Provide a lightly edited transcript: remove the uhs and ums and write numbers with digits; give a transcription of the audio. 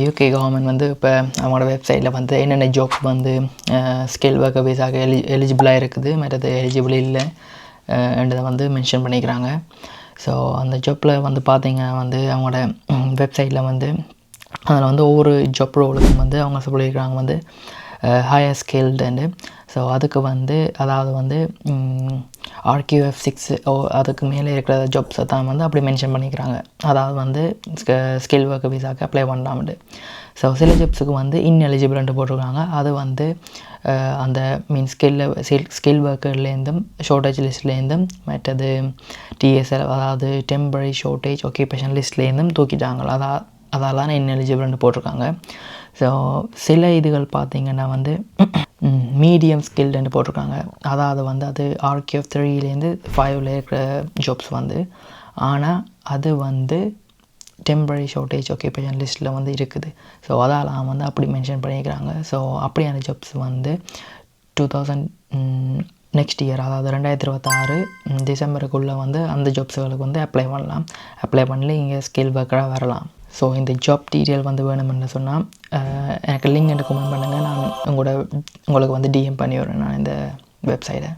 UK government வந்து இப்போ அவங்களோட வெப்சைட்டில் வந்து என்னென்ன ஜாப் வந்து ஸ்கில் ஒர்க்கர் பேஸாக எலிஜிபிளாக இருக்குது, மற்றது எலிஜிபிள் இல்லை என்றதை வந்து மென்ஷன் பண்ணிக்கிறாங்க. ஸோ அந்த ஜாப்பில் வந்து பார்த்திங்கன்னா வந்து அவங்களோட வெப்சைட்டில் வந்து அதில் வந்து ஒவ்வொரு ஜாப் ரோலுக்கும் வந்து அவங்க சொல்லியிருக்கிறாங்க வந்து ஹையர் ஸ்கில்டுன்னு. ஸோ அதுக்கு வந்து அதாவது வந்து RQF6 அதுக்கு மேலே இருக்கிற ஜாப்ஸை தான் வந்து அப்படி மென்ஷன் பண்ணிக்கிறாங்க. அதாவது வந்து ஸ்கில் ஒர்க்கர் விசாவுக்கு அப்ளை பண்ணலாம்ட்டு. ஸோ சில ஜாப்ஸுக்கு வந்து இன்எலிஜிபிள்ன்ட்டு போட்டிருக்காங்க. அது வந்து அந்த ஸ்கில் ஒர்க்கர்லேருந்தும் ஷார்ட்டேஜ் லிஸ்ட்லேருந்தும் மற்றது TSL அதாவது டெம்பரரி ஷார்ட்டேஜ் ஆக்கியூபேஷன் லிஸ்ட்லேருந்தும் தூக்கிட்டாங்க. அதெல்லாம் இன்எலிஜிபிள்னு போட்டிருக்காங்க. ஸோ சில இதுகள் பார்த்திங்கன்னா வந்து மீடியம் ஸ்கில்டுன்னு போட்டிருக்காங்க. அதாவது வந்து அது RQF 3லேருந்து 5ல் இருக்கிற ஜாப்ஸ் வந்து, ஆனால் அது வந்து டெம்பரரி ஷார்ட்டேஜ் ஆக்கியூபேஷன் லிஸ்ட்டில் வந்து இருக்குது. ஸோ அதெல்லாம் வந்து அப்படி மென்ஷன் பண்ணியிருக்கிறாங்க. ஸோ அப்படியான ஜாப்ஸ் வந்து 2000 நெக்ஸ்ட் இயர் அதாவது 2026 டிசம்பருக்குள்ளே வந்து அந்த ஜாப்ஸுகளுக்கு வந்து அப்ளை பண்ணி இங்கே ஸ்கில் ஒர்க்கராக வரலாம். ஸோ இந்த ஜாப் டீட்டெயில் வந்து வேணுமென்னு சொன்னால் எனக்கு லிங்க் எனக்கு கமெண்ட் பண்ணுங்கள். நான் உங்களுக்கு வந்து DM பண்ணி விடுறேன் நான் இந்த வெப்சைட்டை.